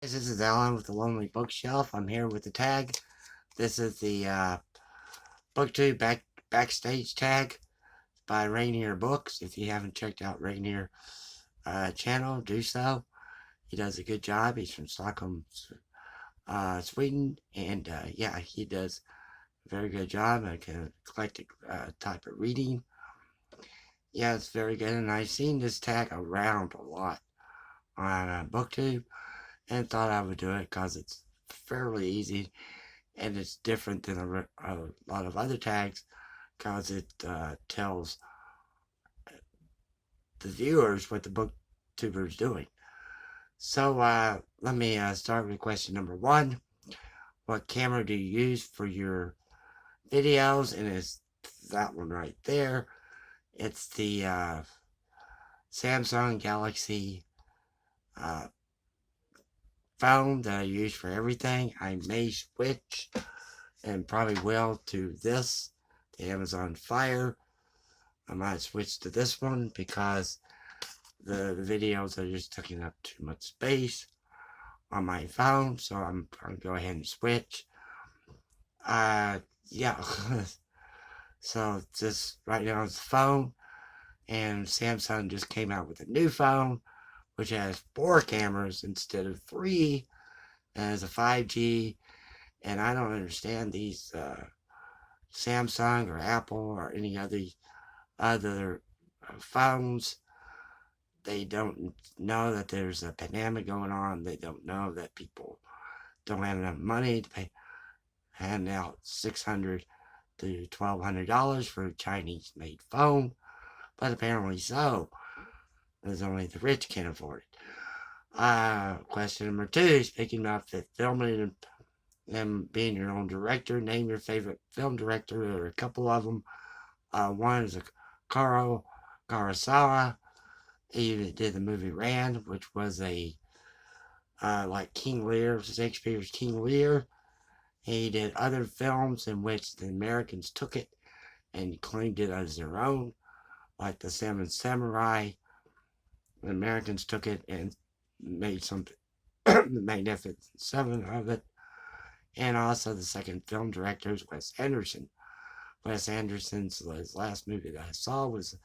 This is Alan with the Lonely Bookshelf. I'm here with the tag. This is the Booktube Backstage Tag by Rainier Books. If you haven't checked out Rainier channel, do so. He does a good job. He's from Stockholm, Sweden, and yeah, he does a very good job. Like an eclectic type of reading. Yeah, it's very good, and I've seen this tag around a lot on Booktube, and thought I would do it because it's fairly easy and it's different than a lot of other tags because it tells the viewers what the booktuber is doing. So let me start with question number one. What camera do you use for your videos? And it's that one right there. It's the Samsung Galaxy uh, phone that I use for everything. I may switch and probably will to this, the Amazon Fire. I might switch to this one because the videos are just taking up too much space on my phone, so I'm going to go ahead and switch. Yeah. So just right now it's the phone, and Samsung just came out with a new phone which has 4 cameras instead of 3, and has a 5G. And I don't understand these Samsung or Apple or any other phones. They don't know that there's a pandemic going on. They don't know that people don't have enough money to pay, hand out $600 to $1,200 for a Chinese-made phone. But apparently so. There's only the rich can afford it. Question number 2, speaking about the filming and being your own director, name your favorite film director. There are a couple of them. One is Karo Kurosawa. He did the movie Rand, which was a like King Lear, Shakespeare's King Lear. He did other films in which the Americans took it and claimed it as their own, like The Seven Samurai. The Americans took it and made some Magnificent Seven of it. And also the second film director is Wes Anderson. Wes Anderson's last movie that I saw was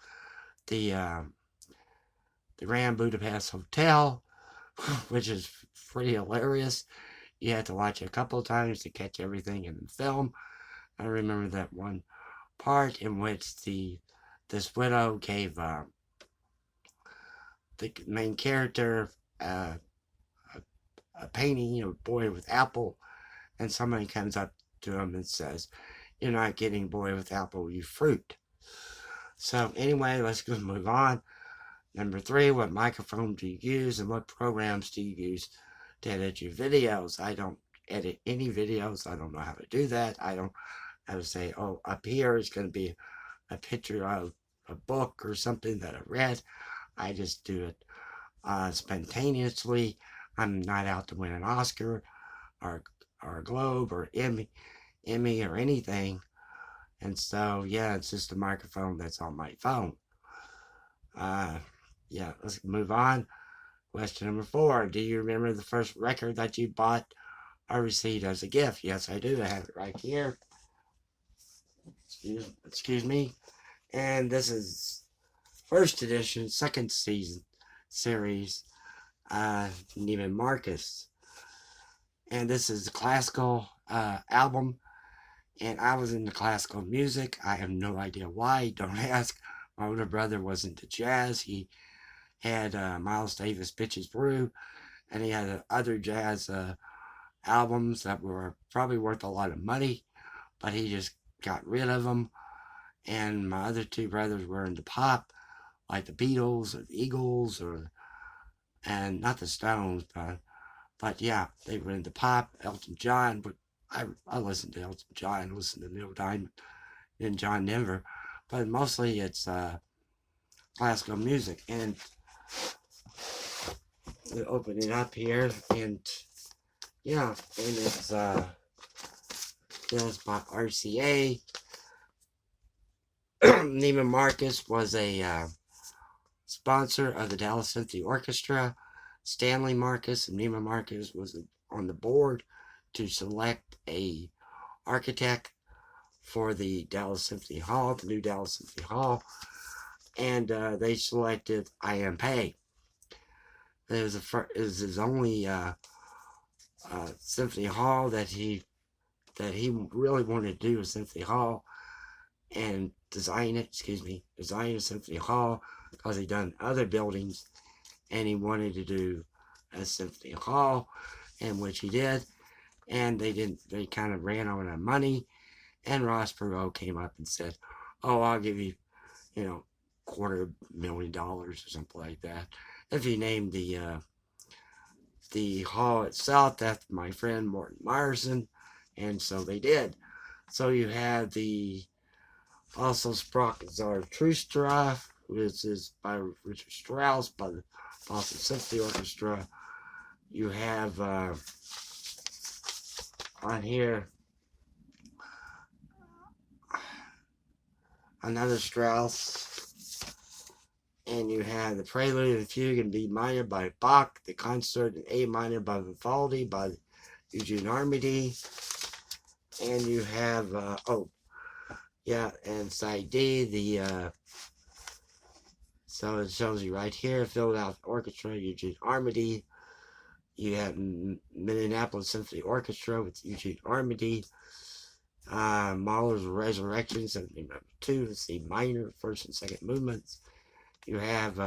the Grand Budapest Hotel, which is pretty hilarious. You had to watch it a couple of times to catch everything in the film. I remember that one part in which this widow gave the main character a painting of a boy with apple, and somebody comes up to him and says, "You're not getting boy with apple, you fruit." So anyway, let's go move on. Number 3, what microphone do you use and what programs do you use to edit your videos? I don't edit any videos. I don't know how to do that. I don't have to say, oh, up here is going to be a picture of a book or something that I read. I just do it spontaneously. I'm not out to win an Oscar or a Globe or Emmy or anything. And so, yeah, it's just a microphone that's on my phone. Yeah, let's move on. Question number 4. Do you remember the first record that you bought or received as a gift? Yes, I do. I have it right here. Excuse me. And this is first edition, second season series, Neiman Marcus. And this is a classical album. And I was into classical music. I have no idea why. Don't ask. My older brother was into jazz. He had Miles Davis' Bitches Brew, and he had other jazz albums that were probably worth a lot of money, but he just got rid of them. And my other 2 brothers were into pop, like the Beatles or the Eagles, and not the Stones, but yeah, they were into pop. Elton John, but I listened to Elton John, listened to Neil Diamond and John Denver, but mostly it's classical music. And we open it up here, and yeah, and it's by RCA. Neiman Marcus was a sponsor of the Dallas Symphony Orchestra. Stanley Marcus and Neiman Marcus was on the board to select a architect for the Dallas Symphony Hall, the new Dallas Symphony Hall, and they selected I.M. Pei. It was his only symphony hall that he really wanted to do a symphony hall and design a symphony hall, because he'd done other buildings and he wanted to do a symphony hall, in which he did, and they kind of ran out of money, and Ross Perot came up and said, oh, I'll give you, $250,000 or something like that if you name the hall itself after my friend Morton Meyerson. And so they did. So you had the also Sprach Zarathustra, which is by Richard Strauss, by the Boston Symphony Orchestra. You have on here another Strauss, and you have the Prelude and Fugue in B minor by Bach, the Concert in A minor by Vivaldi by Eugene Armady, and you have and side D, so it shows you right here, Philadelphia Orchestra, Eugene Armady. You have Minneapolis Symphony Orchestra with Eugene Armady. Mahler's Resurrection, Symphony Number 2, C minor, first and second movements. You have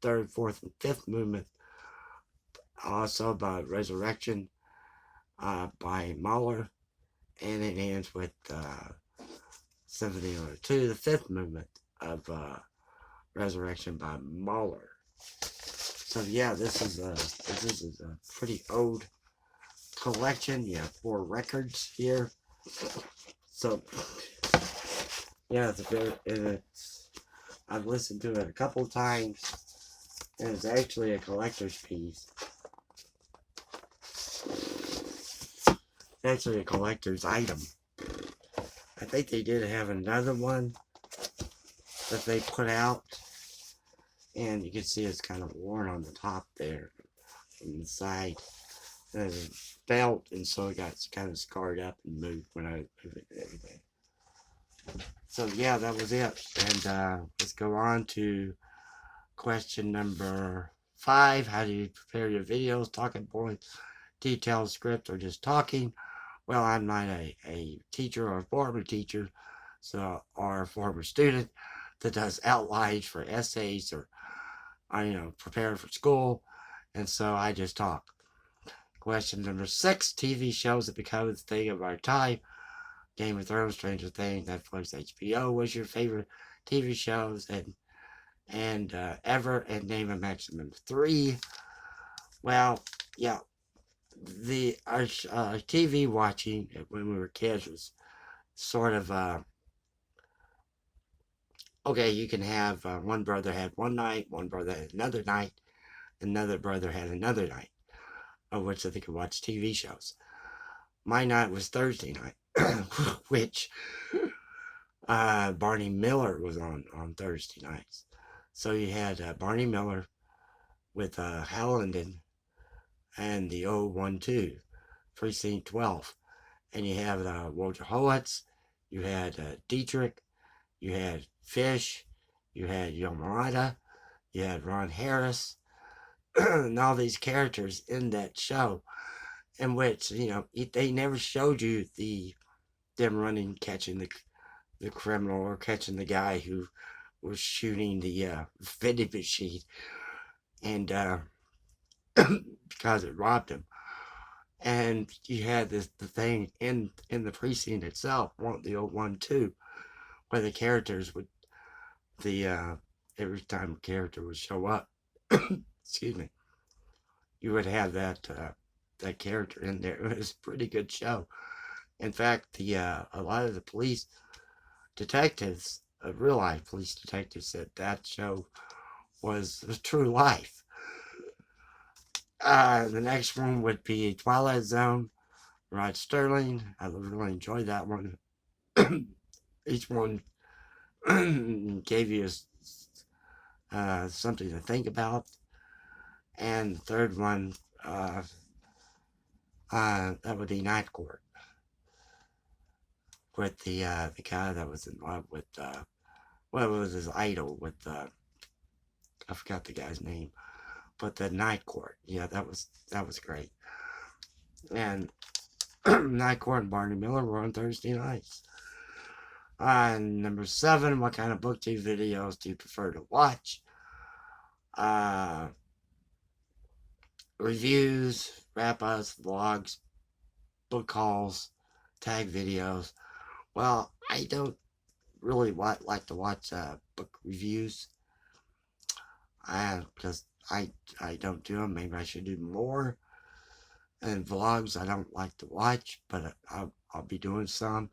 third, fourth, and fifth movement, also by Resurrection by Mahler, and it ends with Symphony Number 2, the fifth movement of Resurrection by Mahler. So yeah, this is a pretty old collection. You have 4 records here. So yeah, I've listened to it a couple times, and it's actually a collector's piece. Actually a collector's item. I think they did have another one that they put out, and you can see it's kind of worn on the top there, from the side. There's a belt, and so it got kind of scarred up and moved when I moved it and everything. So yeah, that was it. And let's go on to question number 5. How do you prepare your videos, talking points, detailed script, or just talking? Well, I'm not a teacher or a former teacher, or a former student that does outlines for essays or prepare for school, and so I just talk. Question number 6. TV shows that become the thing of our time. Game of Thrones, Stranger Things, Netflix, HBO. What's your favorite TV shows and ever, and name a maximum of 3? Well, yeah, our TV watching when we were kids was sort of okay. You can have one brother had one night, one brother had another night, another brother had another night, of which they could watch TV shows. My night was Thursday night, which Barney Miller was on Thursday nights. So you had Barney Miller with Hal Linden and the 012, Precinct 12. And you have Walter Howitz, you had Dietrich, you had Fish, you had Yamada, you had Ron Harris, and all these characters in that show, in which, they never showed you them running, catching the criminal, or catching the guy who was shooting the vending machine, and because it robbed him. And you had the thing in the precinct itself, the 012, where the characters would, every time a character would show up, excuse me, you would have that character in there. It was a pretty good show. In fact, a lot of the police detectives, real life police detectives, said that show was true life. The next one would be Twilight Zone, Rod Sterling. I really enjoyed that one. Each one gave you something to think about. And the third one, that would be Night Court, with the guy that was in love with, well, it was his idol with, I forgot the guy's name, but the Night Court, yeah, that was great. And Night Court and Barney Miller were on Thursday nights. Number 7, what kind of booktube videos do you prefer to watch? Uh, Reviews, wrap-ups, vlogs, book hauls, tag videos. Well, I don't really like to watch book reviews, because I don't do them. Maybe I should do more. And vlogs I don't like to watch, but I'll be doing some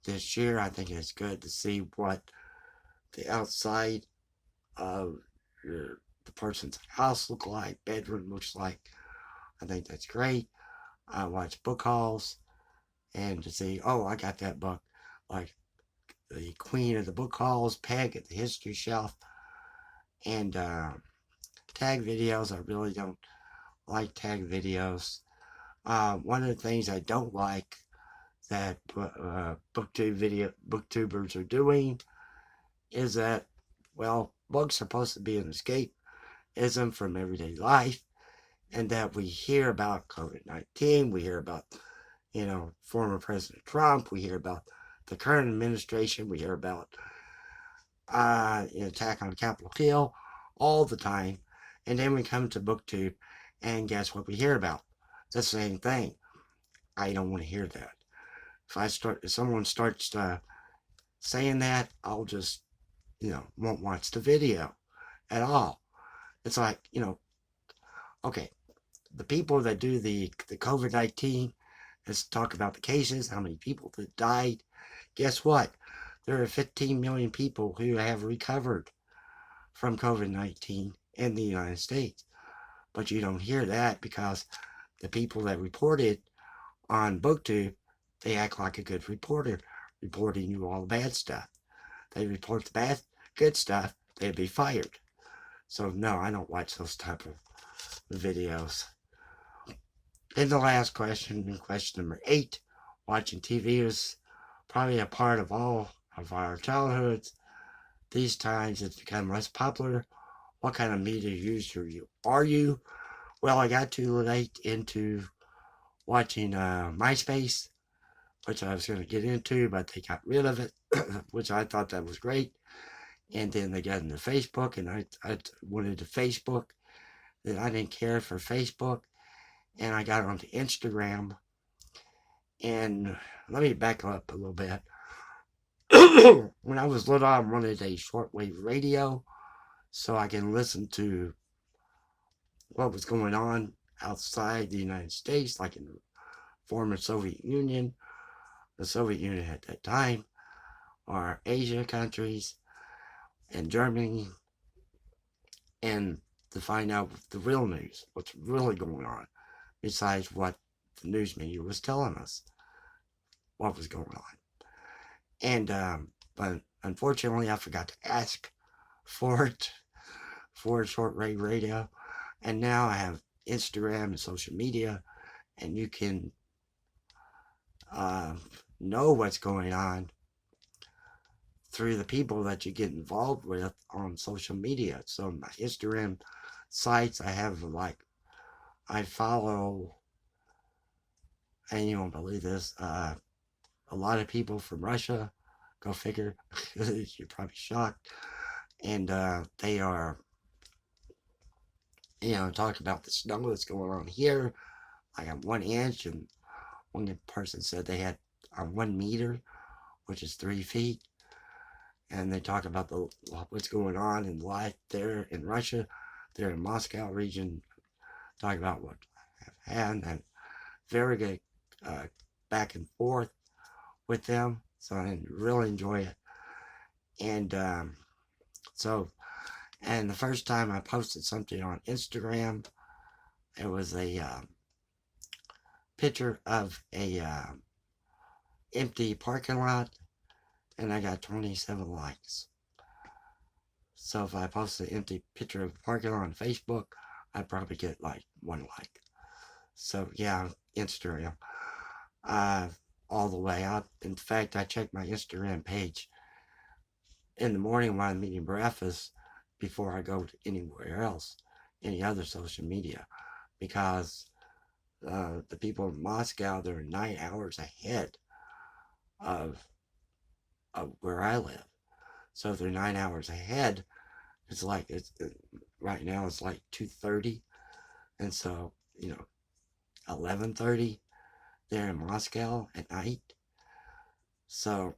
this year. I think it's good to see what the outside of the person's house look like, bedroom looks like. I think that's great. I watch book hauls and to see, oh, I got that book, like the queen of the book hauls, Peg at the history shelf, and tag videos. I really don't like tag videos. One of the things I don't like that booktubers are doing is that, well, books are supposed to be an escapism from everyday life, and that we hear about COVID-19, we hear about, former President Trump, we hear about the current administration, we hear about attack on Capitol Hill all the time, and then we come to BookTube, and guess what we hear about? The same thing. I don't want to hear that. If someone starts saying that, I'll just, won't watch the video at all. It's like, okay, the people that do the COVID-19, let's talk about the cases, how many people that died. Guess what? There are 15 million people who have recovered from COVID-19 in the United States. But you don't hear that because the people that reported on BookTube, they act like a good reporter, reporting you all the bad stuff. They report the good stuff, they'd be fired. So no, I don't watch those type of videos. And the last question number 8, watching TV is probably a part of all of our childhoods. These times it's become less popular. What kind of media user are you? Well, I got too late into watching MySpace, which I was going to get into, but they got rid of it, which I thought that was great. And then they got into Facebook, and I went into Facebook. Then I didn't care for Facebook, and I got onto Instagram. And let me back up a little bit. When I was little, I wanted a shortwave radio so I can listen to what was going on outside the United States, like in the former Soviet Union, the Soviet Union at that time, or Asia countries, and Germany, and to find out the real news, what's really going on, besides what the news media was telling us, what was going on. And, but unfortunately, I forgot to ask for it, for a shortwave radio. And now I have Instagram and social media, and you can know what's going on through the people that you get involved with on social media. So my Instagram sites, I have I follow, and you won't believe this, a lot of people from Russia. Go figure. You're probably shocked. And they are, talking about the snow that's going on here. I got 1 inch, and one person said they had 1 meter, which is 3 feet. And they talk about what's going on in life there in Russia. They're in Moscow region. Talk about what I've had, and very good back and forth with them. So I really enjoy it. And and the first time I posted something on Instagram, it was a picture of a empty parking lot, and I got 27 likes. So if I post an empty picture of a parking lot on Facebook, I'd probably get like 1 like. So yeah, Instagram. All the way up. In fact, I check my Instagram page in the morning when I'm eating breakfast before I go to anywhere else, any other social media, because the people in Moscow, they're 9 hours ahead of, of where I live. So if they're 9 hours ahead, it's like right now it's like 2:30, and so 11:30 there in Moscow at night. So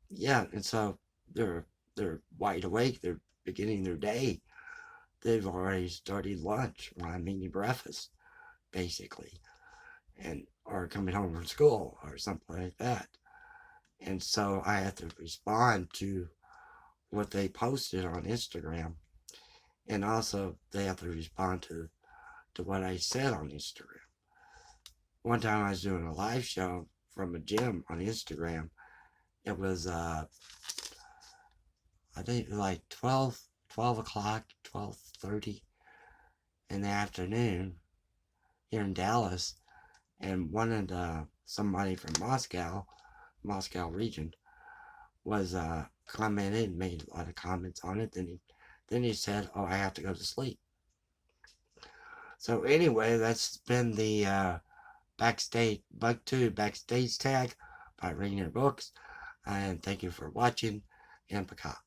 yeah, and so they're they're wide awake. They're beginning their day. They've already started lunch when I'm eating breakfast, basically, and or coming home from school or something like that. And so I have to respond to what they posted on Instagram, and also they have to respond to what I said on Instagram. One time I was doing a live show from a gym on Instagram. It was I think like 12 o'clock, 12:30 in the afternoon here in Dallas, and one of somebody from Moscow region, was commented and made a lot of comments on it. Then he said, "Oh, I have to go to sleep." So anyway, that's been the backstage Booktube Backstage Tag by Rainier Books, and thank you for watching, and Paka.